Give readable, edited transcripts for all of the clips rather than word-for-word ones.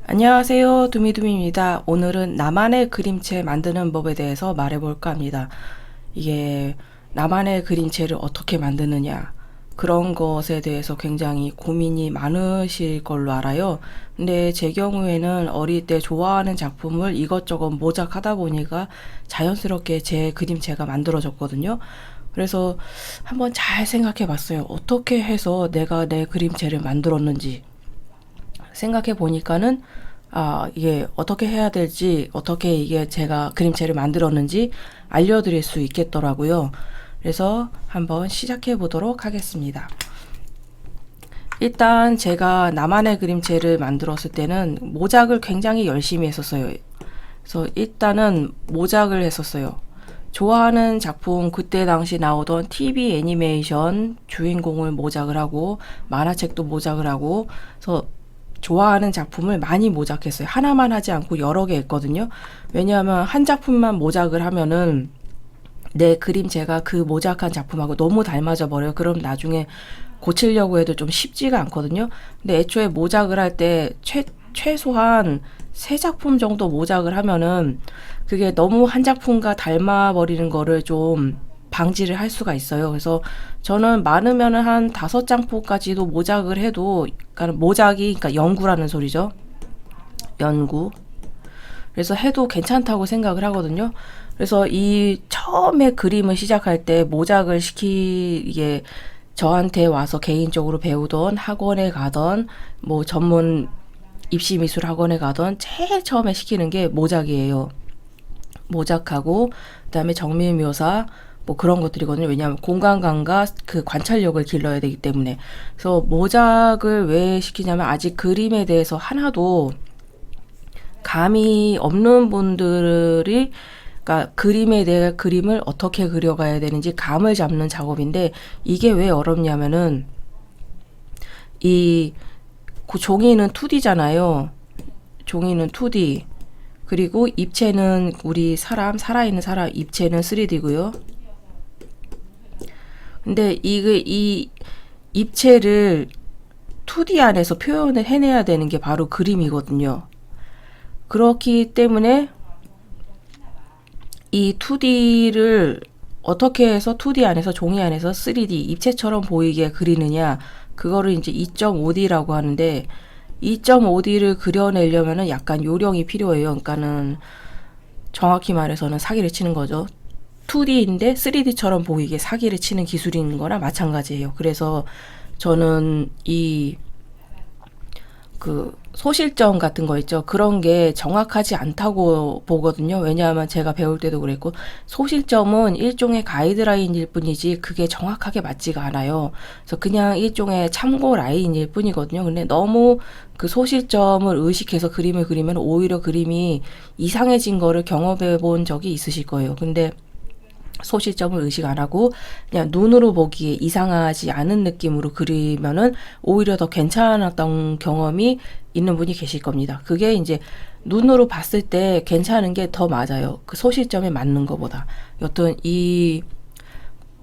안녕하세요. 두미두미입니다. 오늘은 나만의 그림체 만드는 법에 대해서 말해볼까 합니다. 이게 나만의 그림체를 어떻게 만드느냐 그런 것에 대해서 굉장히 고민이 많으실 걸로 알아요. 근데 제 경우에는 어릴 때 좋아하는 작품을 이것저것 모작하다 보니까 자연스럽게 제 그림체가 만들어졌거든요. 그래서 한번 잘 생각해 봤어요. 어떻게 해서 내가 내 그림체를 만들었는지. 생각해 보니까는 이게 어떻게 해야 될지, 어떻게 이게 제가 그림체를 만들었는지 알려드릴 수 있겠더라고요. 그래서 한번 시작해 보도록 하겠습니다. 일단 제가 나만의 그림체를 만들었을 때는 모작을 굉장히 열심히 했었어요. 그래서 일단은 모작을 했었어요. 좋아하는 작품, 그때 당시 나오던 TV 애니메이션 주인공을 모작을 하고 만화책도 모작을 하고, 그래서 좋아하는 작품을 많이 모작했어요. 하나만 하지 않고 여러 개 했거든요. 왜냐하면 한 작품만 모작을 하면은 내 그림체가 그 모작한 작품하고 너무 닮아져 버려요. 그럼 나중에 고치려고 해도 좀 쉽지가 않거든요. 근데 애초에 모작을 할 때 최소한 세 작품 정도 모작을 하면은 그게 너무 한 작품과 닮아버리는 거를 좀 방지를 할 수가 있어요. 그래서 저는 많으면은 한 5장포까지도 모작을 해도, 그러니까 모작이, 그러니까 연구라는 소리죠. 연구. 그래서 해도 괜찮다고 생각을 하거든요. 그래서 이 처음에 그림을 시작할 때 모작을 이게 저한테 와서 개인적으로 배우던 학원에 가던 뭐 전문 입시미술 학원에 가던 제일 처음에 시키는 게 모작이에요. 모작하고 그다음에 정밀묘사 뭐 그런 것들이거든요. 왜냐하면 공간감과 그 관찰력을 길러야 되기 때문에. 그래서 모작을 왜 시키냐면 아직 그림에 대해서 하나도 감이 없는 분들이, 그러니까 그림에 대해 그림을 어떻게 그려가야 되는지 감을 잡는 작업인데, 이게 왜 어렵냐면은 이 종이는 2D잖아요. 종이는 2D. 그리고 입체는 우리 살아있는 사람 입체는 3D고요. 근데 이 입체를 2D 안에서 표현을 해내야 되는 게 바로 그림이거든요. 그렇기 때문에 이 2D를 어떻게 해서 2D 안에서 종이 안에서 3D 입체처럼 보이게 그리느냐, 그거를 이제 2.5D라고 하는데, 2.5D를 그려내려면은 약간 요령이 필요해요. 그러니까는 정확히 말해서는 사기를 치는 거죠. 2D인데 3D처럼 보이게 사기를 치는 기술인 거나 마찬가지예요. 그래서 저는 그 소실점 같은 거 있죠. 그런 게 정확하지 않다고 보거든요. 왜냐하면 제가 배울 때도 그랬고, 소실점은 일종의 가이드라인일 뿐이지 그게 정확하게 맞지가 않아요. 그래서 그냥 일종의 참고 라인일 뿐이거든요. 근데 너무 그 소실점을 의식해서 그림을 그리면 오히려 그림이 이상해진 거를 경험해 본 적이 있으실 거예요. 근데 소실점을 의식 안 하고 그냥 눈으로 보기에 이상하지 않은 느낌으로 그리면은 오히려 더 괜찮았던 경험이 있는 분이 계실 겁니다. 그게 이제 눈으로 봤을 때 괜찮은 게 더 맞아요. 그 소실점에 맞는 것보다. 여튼 이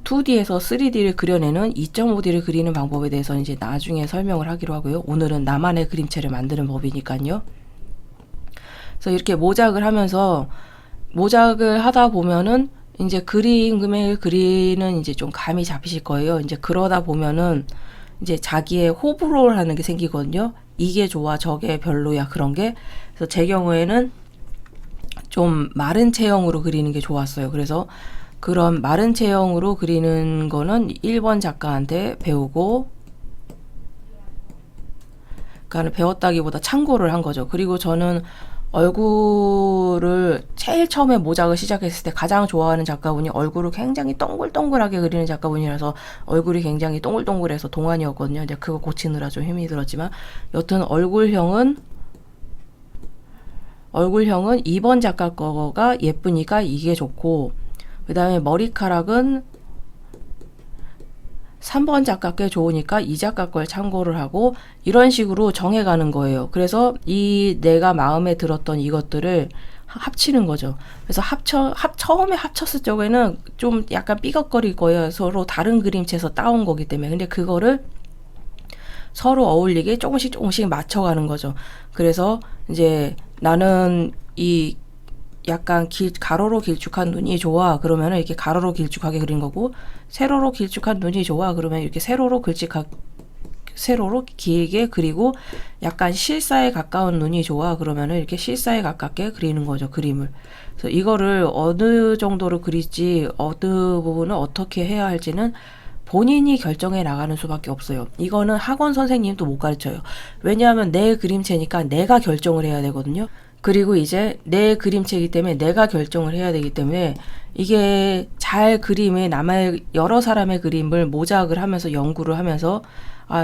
2D에서 3D를 그려내는 2.5D를 그리는 방법에 대해서는 이제 나중에 설명을 하기로 하고요. 오늘은 나만의 그림체를 만드는 법이니까요. 그래서 이렇게 모작을 하면서, 모작을 하다 보면은 이제 그림을 그리는 이제 좀 감이 잡히실 거예요. 이제 그러다 보면은 이제 자기의 호불호라는 게 생기거든요. 이게 좋아, 저게 별로야, 그런 게. 그래서 제 경우에는 좀 마른 체형으로 그리는 게 좋았어요. 그래서 그런 마른 체형으로 그리는 거는 1번 작가한테 배우고, 그러니까 배웠다기보다 참고를 한 거죠. 그리고 저는 얼굴을 제일 처음에 모작을 시작했을 때 가장 좋아하는 작가분이 얼굴을 굉장히 동글동글하게 그리는 작가분이라서 얼굴이 굉장히 동글동글해서 동안이었거든요. 이제 그거 고치느라 좀 힘이 들었지만, 여튼 얼굴형은 2번 작가 거가 예쁘니까 이게 좋고, 그 다음에 머리카락은 3번 작가 꽤 좋으니까 이 작가 걸 참고를 하고, 이런 식으로 정해가는 거예요. 그래서 이 내가 마음에 들었던 이것들을 합치는 거죠. 그래서 처음에 합쳤을 적에는 좀 약간 삐걱거릴 거예요. 서로 다른 그림체에서 따온 거기 때문에. 근데 그거를 서로 어울리게 조금씩 조금씩 맞춰가는 거죠. 그래서 이제 나는 이 약간 가로로 길쭉한 눈이 좋아. 그러면은 이렇게 가로로 길쭉하게 그린 거고, 세로로 길쭉한 눈이 좋아. 그러면 이렇게 세로로 길게 그리고 약간 실사에 가까운 눈이 좋아. 그러면은 이렇게 실사에 가깝게 그리는 거죠, 그림을. 그래서 이거를 어느 정도로 그릴지, 어느 부분을 어떻게 해야 할지는 본인이 결정해 나가는 수밖에 없어요. 이거는 학원 선생님도 못 가르쳐요. 왜냐하면 내 그림체니까 내가 결정을 해야 되거든요. 그리고 이제 내 그림체이기 때문에 내가 결정을 해야 되기 때문에 이게 잘 그림에 여러 사람의 그림을 모작을 하면서 연구를 하면서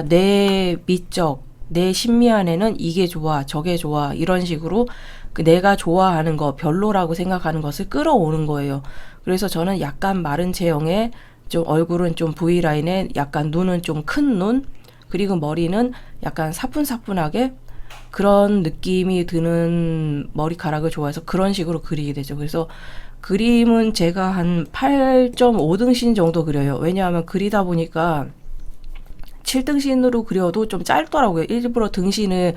내 미적, 내 심미 안에는 이게 좋아, 저게 좋아 이런 식으로 내가 좋아하는 거, 별로라고 생각하는 것을 끌어오는 거예요. 그래서 저는 약간 마른 체형에 좀 얼굴은 좀 V라인에 약간 눈은 좀 큰 눈, 그리고 머리는 약간 사뿐사뿐하게 그런 느낌이 드는 머리카락을 좋아해서 그런 식으로 그리게 되죠. 그래서 그림은 제가 한 8.5등신 정도 그려요. 왜냐하면 그리다 보니까 7등신으로 그려도 좀 짧더라고요. 일부러 등신을,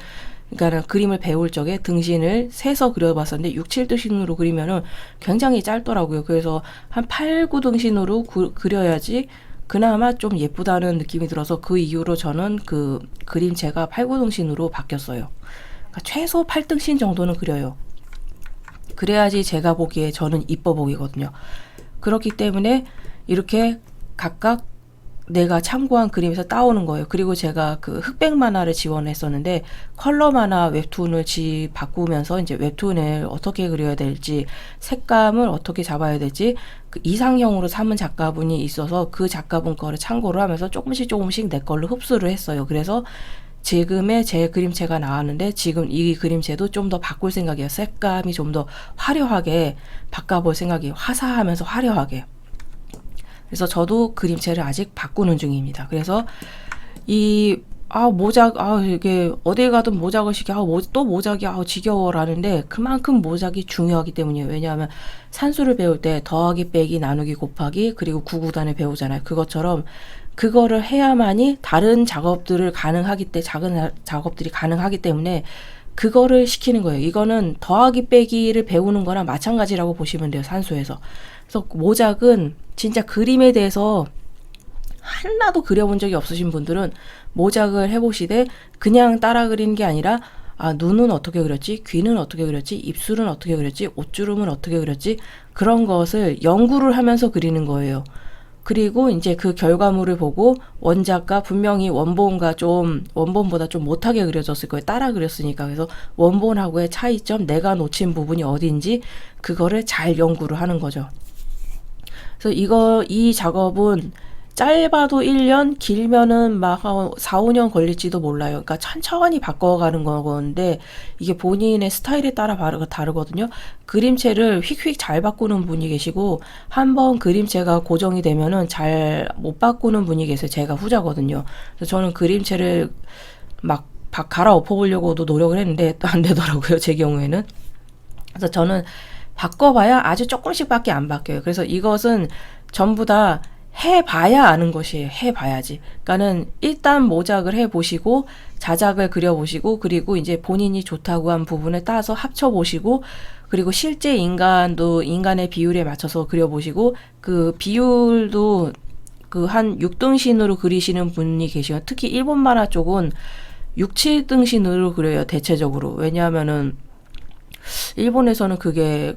그러니까 그림을 배울 적에 등신을 세서 그려봤었는데 6, 7등신으로 그리면은 굉장히 짧더라고요. 그래서 한 8, 9등신으로 그려야지 그나마 좀 예쁘다는 느낌이 들어서 그 이후로 저는 그 그림체가 8, 9등신으로 바뀌었어요. 그러니까 최소 8등신 정도는 그려요. 그래야지 제가 보기에 저는 이뻐 보이거든요. 그렇기 때문에 이렇게 각각 내가 참고한 그림에서 따오는 거예요. 그리고 제가 그 흑백 만화를 지원했었는데 컬러 만화 웹툰을 바꾸면서 이제 웹툰을 어떻게 그려야 될지, 색감을 어떻게 잡아야 될지 그 이상형으로 삼은 작가분이 있어서 그 작가분 거를 참고를 하면서 조금씩 내 걸로 흡수를 했어요. 그래서 지금의 제 그림체가 나왔는데 지금 이 그림체도 좀 더 바꿀 생각이에요. 색감이 좀 더 화려하게 바꿔볼 생각이에요. 화사하면서 화려하게. 그래서 저도 그림체를 아직 바꾸는 중입니다. 그래서 모작, 이게 어딜 가든 모작을 시켜, 또 모작이야, 지겨워라는데 그만큼 모작이 중요하기 때문이에요. 왜냐하면 산수를 배울 때 더하기, 빼기, 나누기, 곱하기, 그리고 구구단을 배우잖아요. 그것처럼 그거를 해야만이 다른 작업들을 작은 작업들이 가능하기 때문에 그거를 시키는 거예요. 이거는 더하기, 빼기를 배우는 거랑 마찬가지라고 보시면 돼요, 산수에서. 그래서 모작은 진짜 그림에 대해서 하나도 그려본 적이 없으신 분들은 모작을 해보시되 그냥 따라 그리는 게 아니라 눈은 어떻게 그렸지, 귀는 어떻게 그렸지, 입술은 어떻게 그렸지, 옷주름은 어떻게 그렸지, 그런 것을 연구를 하면서 그리는 거예요. 그리고 이제 그 결과물을 보고 원작가 분명히 원본보다 좀 못하게 그려졌을 거예요. 따라 그렸으니까. 그래서 원본하고의 차이점, 내가 놓친 부분이 어딘지 그거를 잘 연구를 하는 거죠. 그래서 이 작업은 짧아도 1년, 길면은 막 4, 5년 걸릴지도 몰라요. 그러니까 천천히 바꿔가는 건데 이게 본인의 스타일에 따라 다르거든요. 그림체를 휙휙 잘 바꾸는 분이 계시고 한번 그림체가 고정이 되면은 잘 못 바꾸는 분이 계세요. 제가 후자거든요. 그래서 저는 그림체를 막 갈아엎어 보려고도 노력을 했는데 또 안 되더라고요. 제 경우에는. 그래서 저는 바꿔봐야 아주 조금씩밖에 안 바뀌어요. 그래서 이것은 전부 다 해봐야 아는 것이에요. 해봐야지. 그러니까는 일단 모작을 해보시고 자작을 그려보시고 그리고 이제 본인이 좋다고 한 부분을 따서 합쳐보시고 그리고 실제 인간의 비율에 맞춰서 그려보시고 그 비율도 그 한 6등신으로 그리시는 분이 계시요. 특히 일본 만화 쪽은 6, 7등신으로 그려요. 대체적으로. 왜냐하면은 일본에서는 그게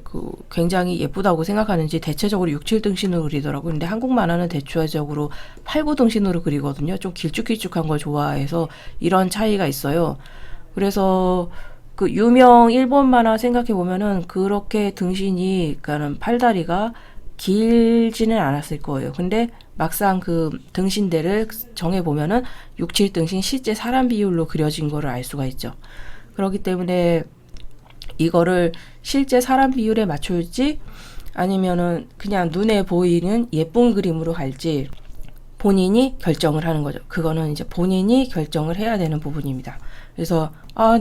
굉장히 예쁘다고 생각하는지 대체적으로 6, 7등신으로 그리더라고요. 근데 한국 만화는 대체적으로 8, 9등신으로 그리거든요. 좀 길쭉길쭉한 걸 좋아해서 이런 차이가 있어요. 그래서 그 유명 일본 만화 생각해 보면은 그렇게 등신이, 그러니까는 팔다리가 길지는 않았을 거예요. 근데 막상 그 등신대를 정해 보면은 6, 7등신 실제 사람 비율로 그려진 거를 알 수가 있죠. 그렇기 때문에 이거를 실제 사람 비율에 맞출지 아니면은 그냥 눈에 보이는 예쁜 그림으로 갈지 본인이 결정을 하는 거죠. 그거는 이제 본인이 결정을 해야 되는 부분입니다. 그래서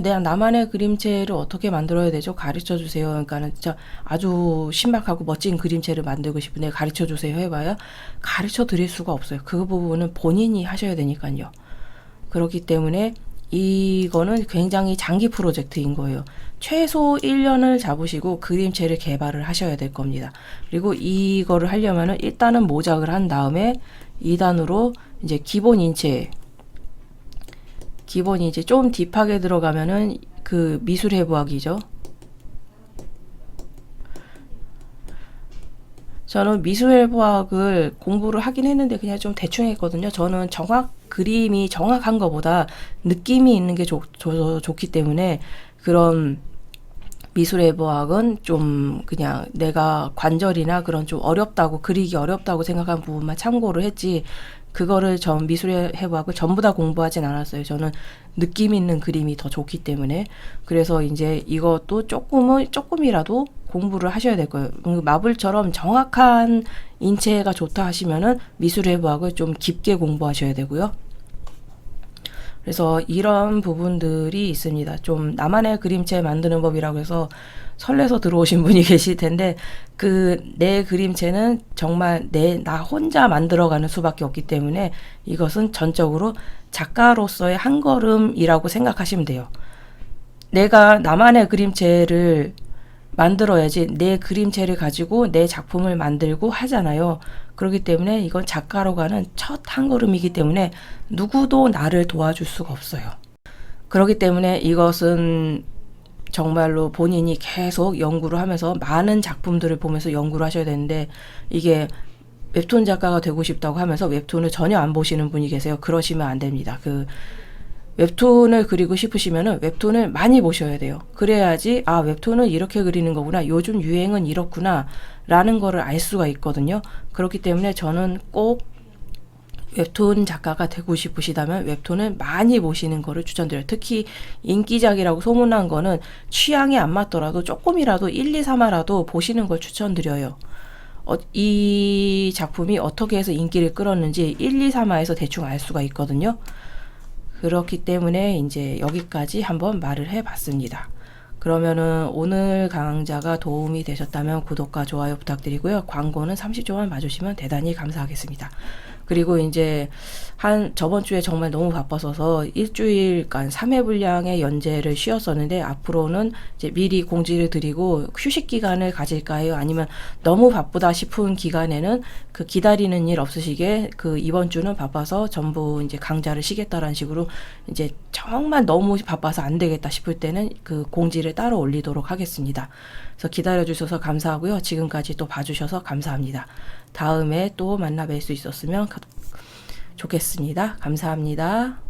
내가 나만의 그림체를 어떻게 만들어야 되죠? 가르쳐 주세요. 그러니까는 진짜 아주 신박하고 멋진 그림체를 만들고 싶은데 가르쳐 주세요 해봐야 가르쳐 드릴 수가 없어요. 그 부분은 본인이 하셔야 되니까요. 그렇기 때문에 이거는 굉장히 장기 프로젝트인 거예요. 최소 1년을 잡으시고 그림체를 개발을 하셔야 될 겁니다. 그리고 이거를 하려면은 일단은 모작을 한 다음에 2단으로 이제 기본 인체 좀 딥하게 들어가면은 그 미술해부학이죠. 저는 미술해부학을 공부를 하긴 했는데 그냥 좀 대충 했거든요. 저는 그림이 정확한 것보다 느낌이 있는 게 좋기 때문에 그런 미술해부학은 좀 그냥 내가 관절이나 그런 좀 그리기 어렵다고 생각한 부분만 참고를 했지, 그거를 미술해부학을 전부 다 공부하진 않았어요. 저는 느낌 있는 그림이 더 좋기 때문에. 그래서 이제 이것도 조금이라도 공부를 하셔야 될 거예요. 마블처럼 정확한 인체가 좋다 하시면은 미술해부학을 좀 깊게 공부하셔야 되고요. 그래서 이런 부분들이 있습니다. 좀 나만의 그림체 만드는 법이라고 해서 설레서 들어오신 분이 계실 텐데, 내 그림체는 정말 나 혼자 만들어가는 수밖에 없기 때문에 이것은 전적으로 작가로서의 한 걸음이라고 생각하시면 돼요. 내가 나만의 그림체를 만들어야지 내 그림체를 가지고 내 작품을 만들고 하잖아요. 그렇기 때문에 이건 작가로 가는 첫 한 걸음이기 때문에 누구도 나를 도와줄 수가 없어요. 그렇기 때문에 이것은 정말로 본인이 계속 연구를 하면서 많은 작품들을 보면서 연구를 하셔야 되는데, 이게 웹툰 작가가 되고 싶다고 하면서 웹툰을 전혀 안 보시는 분이 계세요. 그러시면 안 됩니다. 웹툰을 그리고 싶으시면은 웹툰을 많이 보셔야 돼요. 그래야지 웹툰은 이렇게 그리는 거구나, 요즘 유행은 이렇구나 라는 거를 알 수가 있거든요. 그렇기 때문에 저는 꼭 웹툰 작가가 되고 싶으시다면 웹툰을 많이 보시는 거를 추천드려요. 특히 인기작이라고 소문난 거는 취향이 안 맞더라도 조금이라도 1, 2, 3화라도 보시는 걸 추천드려요. 이 작품이 어떻게 해서 인기를 끌었는지 1, 2, 3화에서 대충 알 수가 있거든요. 그렇기 때문에 이제 여기까지 한번 말을 해봤습니다. 그러면은 오늘 강좌가 도움이 되셨다면 구독과 좋아요 부탁드리고요. 광고는 30초만 봐주시면 대단히 감사하겠습니다. 그리고 이제 저번 주에 정말 너무 바빠서 일주일간 3회 분량의 연재를 쉬었었는데, 앞으로는 이제 미리 공지를 드리고 휴식 기간을 가질까요? 아니면 너무 바쁘다 싶은 기간에는 기다리는 일 없으시게 이번 주는 바빠서 전부 이제 강좌를 쉬겠다라는 식으로, 이제 정말 너무 바빠서 안 되겠다 싶을 때는 공지를 따로 올리도록 하겠습니다. 그래서 기다려 주셔서 감사하고요. 지금까지 또 봐주셔서 감사합니다. 다음에 또 만나 뵐 수 있었으면 좋겠습니다. 감사합니다.